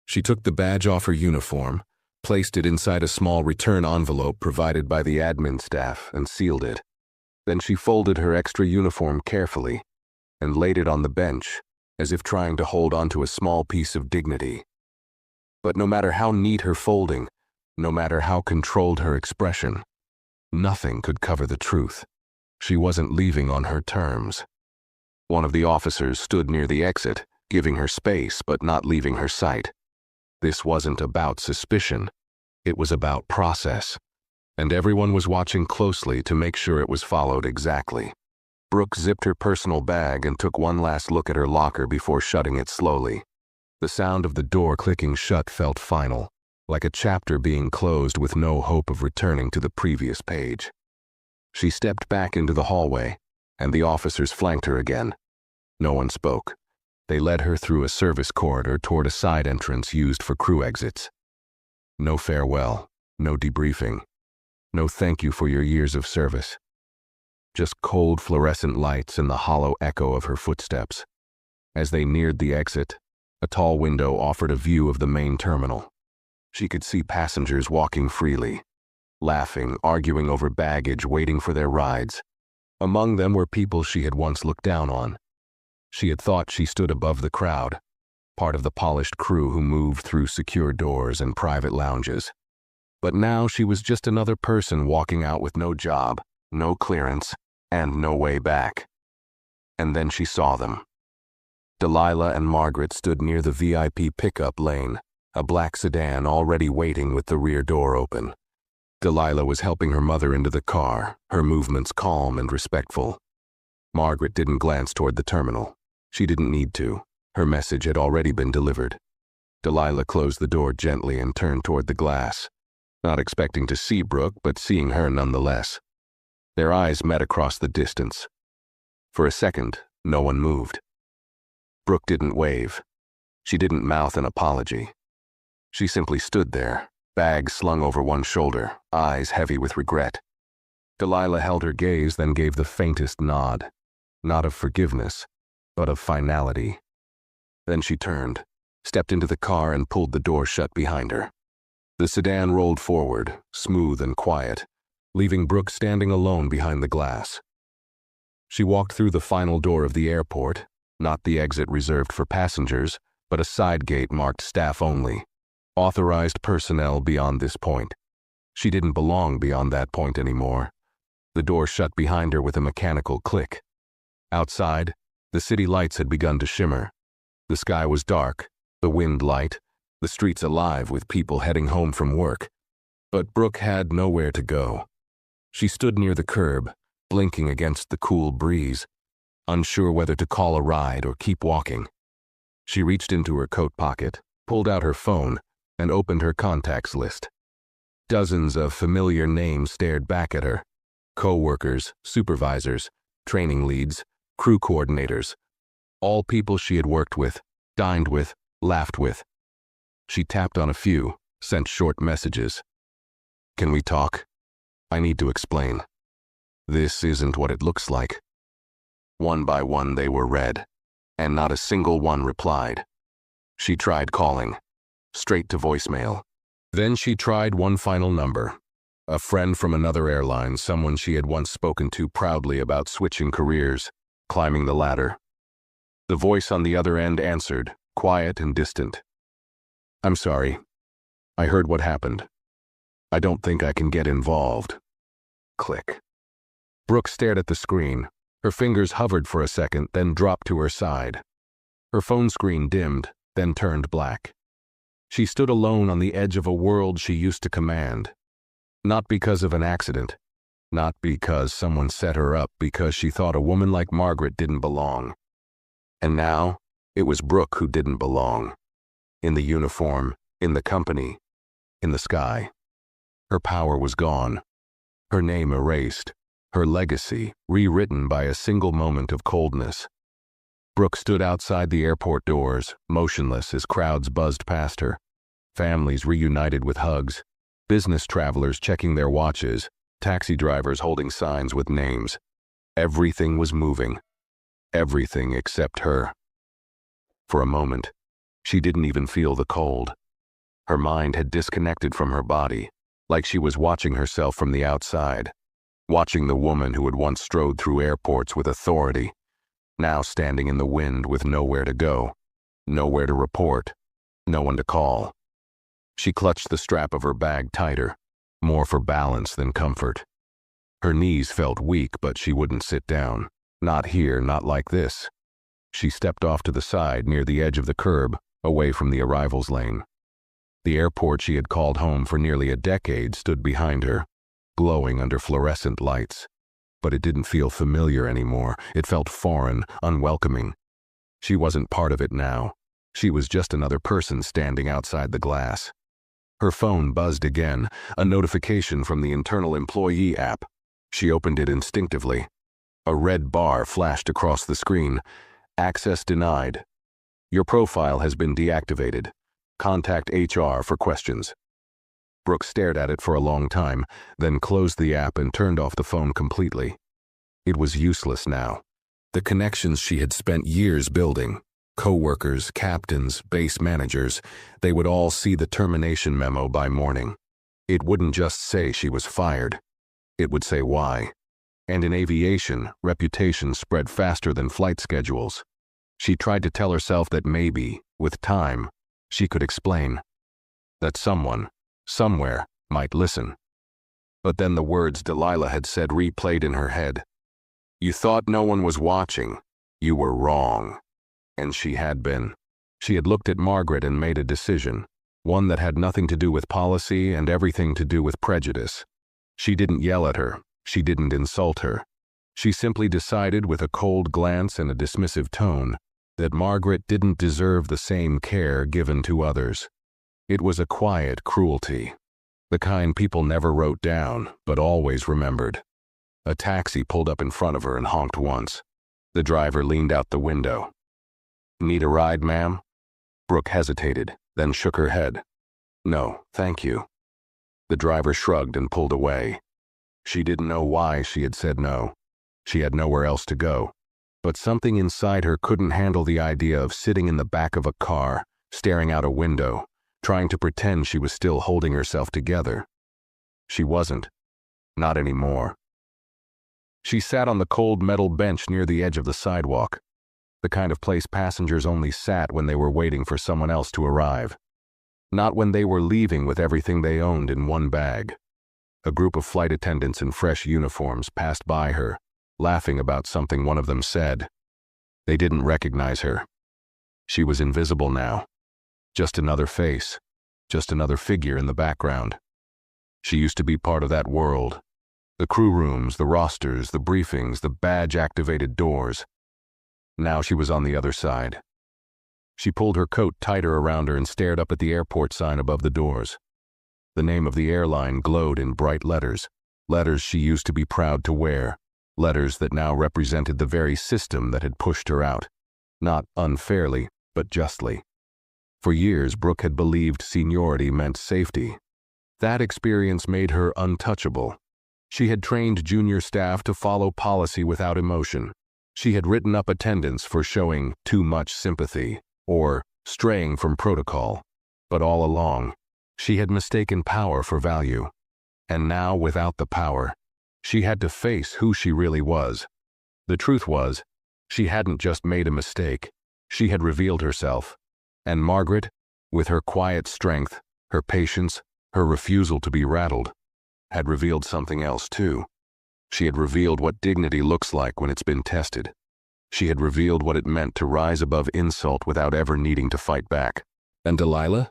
She took the badge off her uniform, placed it inside a small return envelope provided by the admin staff, and sealed it. Then she folded her extra uniform carefully and laid it on the bench, as if trying to hold onto a small piece of dignity. But no matter how neat her folding, no matter how controlled her expression, nothing could cover the truth. She wasn't leaving on her terms. One of the officers stood near the exit, giving her space but not leaving her sight. This wasn't about suspicion. It was about process. And everyone was watching closely to make sure it was followed exactly. Brooke zipped her personal bag and took one last look at her locker before shutting it slowly. The sound of the door clicking shut felt final, like a chapter being closed with no hope of returning to the previous page. She stepped back into the hallway, and the officers flanked her again. No one spoke. They led her through a service corridor toward a side entrance used for crew exits. No farewell, no debriefing, no thank you for your years of service. Just cold fluorescent lights and the hollow echo of her footsteps. As they neared the exit, a tall window offered a view of the main terminal. She could see passengers walking freely, laughing, arguing over baggage, waiting for their rides. Among them were people she had once looked down on. She had thought she stood above the crowd, part of the polished crew who moved through secure doors and private lounges. But now she was just another person walking out with no job, no clearance, and no way back. And then she saw them. Delilah and Margaret stood near the VIP pickup lane, a black sedan already waiting with the rear door open. Delilah was helping her mother into the car, her movements calm and respectful. Margaret didn't glance toward the terminal. She didn't need to. Her message had already been delivered. Delilah closed the door gently and turned toward the glass, not expecting to see Brooke, but seeing her nonetheless. Their eyes met across the distance. For a second, no one moved. Brooke didn't wave. She didn't mouth an apology. She simply stood there, bag slung over one shoulder, eyes heavy with regret. Delilah held her gaze, then gave the faintest nod, not of forgiveness, but of finality. Then she turned, stepped into the car, and pulled the door shut behind her. The sedan rolled forward, smooth and quiet, leaving Brooke standing alone behind the glass. She walked through the final door of the airport, not the exit reserved for passengers, but a side gate marked staff only, authorized personnel beyond this point. She didn't belong beyond that point anymore. The door shut behind her with a mechanical click. Outside, the city lights had begun to shimmer. The sky was dark, the wind light, the streets alive with people heading home from work. But Brooke had nowhere to go. She stood near the curb, blinking against the cool breeze, unsure whether to call a ride or keep walking. She reached into her coat pocket, pulled out her phone, and opened her contacts list. Dozens of familiar names stared back at her. Co-workers, supervisors, training leads, crew coordinators. All people she had worked with, dined with, laughed with. She tapped on a few, sent short messages. "Can we talk? I need to explain. This isn't what it looks like." One by one they were read, and not a single one replied. She tried calling, straight to voicemail. Then she tried one final number. A friend from another airline, someone she had once spoken to proudly about switching careers, climbing the ladder. The voice on the other end answered, quiet and distant. "I'm sorry. I heard what happened. I don't think I can get involved." Click. Brooke stared at the screen. Her fingers hovered for a second, then dropped to her side. Her phone screen dimmed, then turned black. She stood alone on the edge of a world she used to command. Not because of an accident. Not because someone set her up, because she thought a woman like Margaret didn't belong. And now, it was Brooke who didn't belong. In the uniform, in the company, in the sky. Her power was gone. Her name erased. Her legacy rewritten by a single moment of coldness. Brooke stood outside the airport doors, motionless as crowds buzzed past her. Families reunited with hugs, business travelers checking their watches, taxi drivers holding signs with names. Everything was moving. Everything except her. For a moment, she didn't even feel the cold. Her mind had disconnected from her body, like she was watching herself from the outside, watching the woman who had once strode through airports with authority, now standing in the wind with nowhere to go, nowhere to report, no one to call. She clutched the strap of her bag tighter, more for balance than comfort. Her knees felt weak, but she wouldn't sit down. Not here, not like this. She stepped off to the side near the edge of the curb, away from the arrivals lane. The airport she had called home for nearly a decade stood behind her, glowing under fluorescent lights. But it didn't feel familiar anymore. It felt foreign, unwelcoming. She wasn't part of it now. She was just another person standing outside the glass. Her phone buzzed again, a notification from the internal employee app. She opened it instinctively. A red bar flashed across the screen. Access denied. Your profile has been deactivated. Contact HR for questions. Brooke stared at it for a long time, then closed the app and turned off the phone completely. It was useless now. The connections she had spent years building, co-workers, captains, base managers, they would all see the termination memo by morning. It wouldn't just say she was fired. It would say why. And in aviation, reputation spread faster than flight schedules. She tried to tell herself that maybe, with time, she could explain. That someone, somewhere, might listen. But then the words Delilah had said replayed in her head. You thought no one was watching. You were wrong. And she had been. She had looked at Margaret and made a decision, one that had nothing to do with policy and everything to do with prejudice. She didn't yell at her. She didn't insult her. She simply decided with a cold glance and a dismissive tone that Margaret didn't deserve the same care given to others. It was a quiet cruelty, the kind people never wrote down, but always remembered. A taxi pulled up in front of her and honked once. The driver leaned out the window. Need a ride, ma'am? Brooke hesitated, then shook her head. No, thank you. The driver shrugged and pulled away. She didn't know why she had said no. She had nowhere else to go. But something inside her couldn't handle the idea of sitting in the back of a car, staring out a window, trying to pretend she was still holding herself together. She wasn't. Not anymore. She sat on the cold metal bench near the edge of the sidewalk, the kind of place passengers only sat when they were waiting for someone else to arrive. Not when they were leaving with everything they owned in one bag. A group of flight attendants in fresh uniforms passed by her, laughing about something one of them said. They didn't recognize her. She was invisible now. Just another face. Just another figure in the background. She used to be part of that world. The crew rooms, the rosters, the briefings, the badge-activated doors. Now she was on the other side. She pulled her coat tighter around her and stared up at the airport sign above the doors. The name of the airline glowed in bright letters, letters she used to be proud to wear, letters that now represented the very system that had pushed her out, not unfairly, but justly. For years, Brooke had believed seniority meant safety. That experience made her untouchable. She had trained junior staff to follow policy without emotion. She had written up attendants for showing too much sympathy or straying from protocol. But all along, she had mistaken power for value. And now, without the power, she had to face who she really was. The truth was, she hadn't just made a mistake. She had revealed herself. And Margaret, with her quiet strength, her patience, her refusal to be rattled, had revealed something else too. She had revealed what dignity looks like when it's been tested. She had revealed what it meant to rise above insult without ever needing to fight back. And Delilah?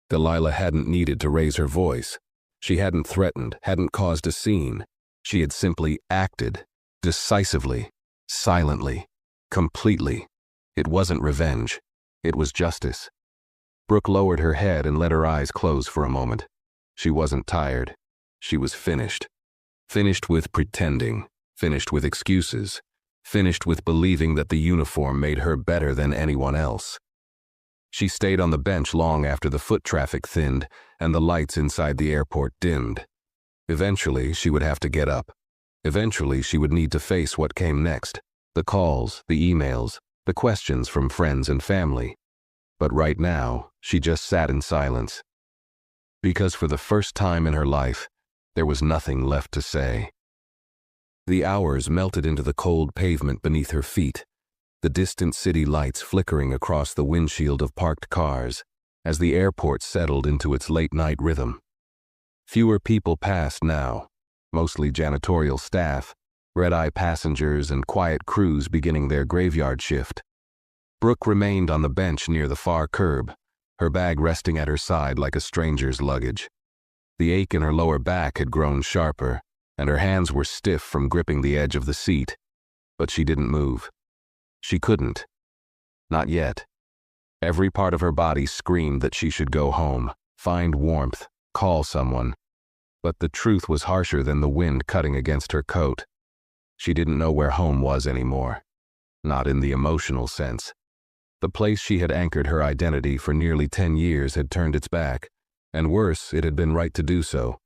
Delilah hadn't needed to raise her voice. She hadn't threatened, hadn't caused a scene. She had simply acted, decisively, silently, completely. It wasn't revenge. It was justice. Brooke lowered her head and let her eyes close for a moment. She wasn't tired. She was finished. Finished with pretending. Finished with excuses. finished with believing that the uniform made her better than anyone else. She stayed on the bench long after the foot traffic thinned and the lights inside the airport dimmed. Eventually, she would have to get up. Eventually, she would need to face what came next, the calls, the emails, the questions from friends and family. But right now, she just sat in silence. Because for the first time in her life, there was nothing left to say. The hours melted into the cold pavement beneath her feet, the distant city lights flickering across the windshield of parked cars as the airport settled into its late-night rhythm. Fewer people passed now, mostly janitorial staff, red-eye passengers, and quiet crews beginning their graveyard shift. Brooke remained on the bench near the far curb, her bag resting at her side like a stranger's luggage. The ache in her lower back had grown sharper, and her hands were stiff from gripping the edge of the seat, but she didn't move. She couldn't. Not yet. Every part of her body screamed that she should go home, find warmth, call someone. But the truth was harsher than the wind cutting against her coat. She didn't know where home was anymore. Not in the emotional sense. The place she had anchored her identity for nearly 10 years had turned its back, and worse, it had been right to do so.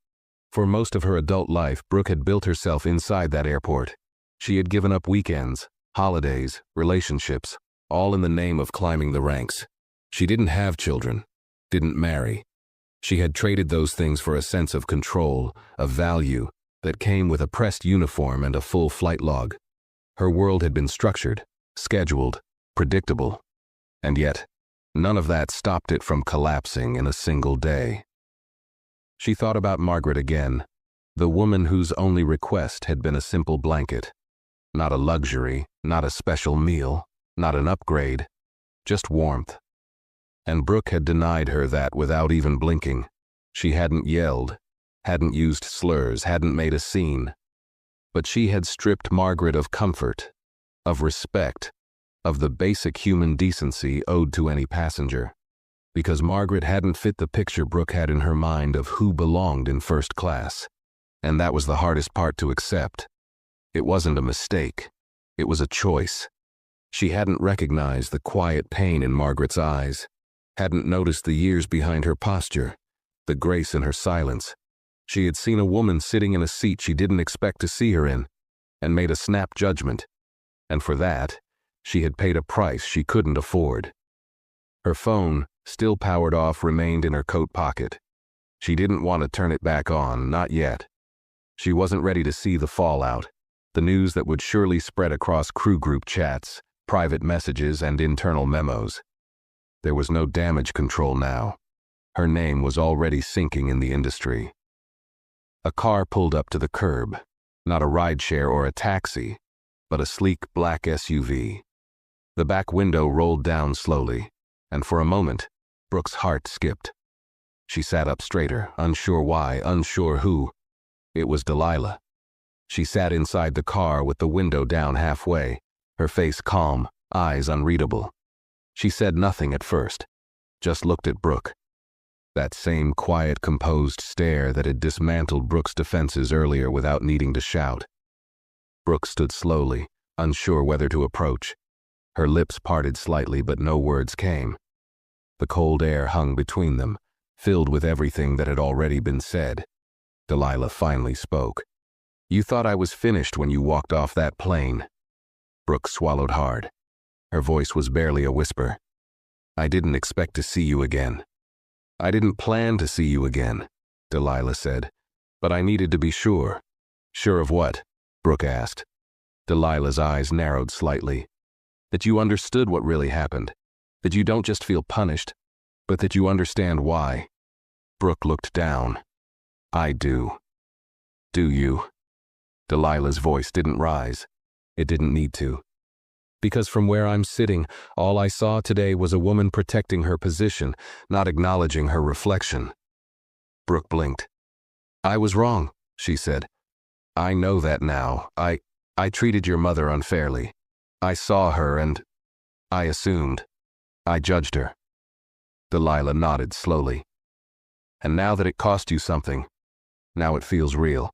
For most of her adult life, Brooke had built herself inside that airport. She had given up weekends, holidays, relationships, all in the name of climbing the ranks. She didn't have children, didn't marry. She had traded those things for a sense of control, of value, that came with a pressed uniform and a full flight log. Her world had been structured, scheduled, predictable. And yet, none of that stopped it from collapsing in a single day. She thought about Margaret again, the woman whose only request had been a simple blanket. Not a luxury, not a special meal, not an upgrade, just warmth. And Brooke had denied her that without even blinking. She hadn't yelled, hadn't used slurs, hadn't made a scene. But she had stripped Margaret of comfort, of respect, of the basic human decency owed to any passenger. Because Margaret hadn't fit the picture Brooke had in her mind of who belonged in first class. And that was the hardest part to accept. It wasn't a mistake. It was a choice. She hadn't recognized the quiet pain in Margaret's eyes, hadn't noticed the years behind her posture, the grace in her silence. She had seen a woman sitting in a seat she didn't expect to see her in, and made a snap judgment. And for that, she had paid a price she couldn't afford. Her phone, still powered off, remained in her coat pocket. She didn't want to turn it back on, not yet. She wasn't ready to see the fallout, the news that would surely spread across crew group chats, private messages, and internal memos. There was no damage control now. Her name was already sinking in the industry. A car pulled up to the curb, not a rideshare or a taxi, but a sleek black SUV. The back window rolled down slowly, and for a moment, Brooke's heart skipped. She sat up straighter, unsure why, unsure who. It was Delilah. She sat inside the car with the window down halfway, her face calm, eyes unreadable. She said nothing at first, just looked at Brooke. That same quiet, composed stare that had dismantled Brooke's defenses earlier without needing to shout. Brooke stood slowly, unsure whether to approach. Her lips parted slightly, but no words came. The cold air hung between them, filled with everything that had already been said. Delilah finally spoke. "You thought I was finished when you walked off that plane." Brooke swallowed hard. Her voice was barely a whisper. "I didn't expect to see you again." "I didn't plan to see you again," Delilah said. "But I needed to be sure." "Sure of what?" Brooke asked. Delilah's eyes narrowed slightly. "That you understood what really happened. That you don't just feel punished, but that you understand why." Brooke looked down. "I do." "Do you?" Delilah's voice didn't rise. It didn't need to. "Because from where I'm sitting, all I saw today was a woman protecting her position, not acknowledging her reflection." Brooke blinked. "I was wrong," she said. "I know that now. I treated your mother unfairly. I saw her and I assumed. I judged her." Delilah nodded slowly. "And now that it cost you something, now it feels real."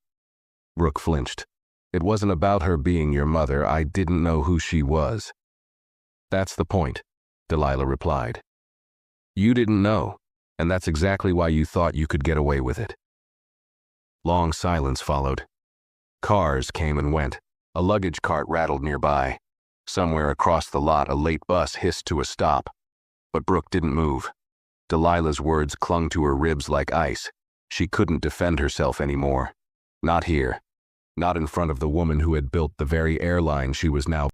Brooke flinched. It wasn't about her being your mother. I didn't know who she was. That's the point, Delilah replied. You didn't know, and that's exactly why you thought you could get away with it. Long silence followed. Cars came and went. A luggage cart rattled nearby. Somewhere across the lot, a late bus hissed to a stop. But Brooke didn't move. Delilah's words clung to her ribs like ice. She couldn't defend herself anymore. Not here. Not in front of the woman who had built the very airline she was now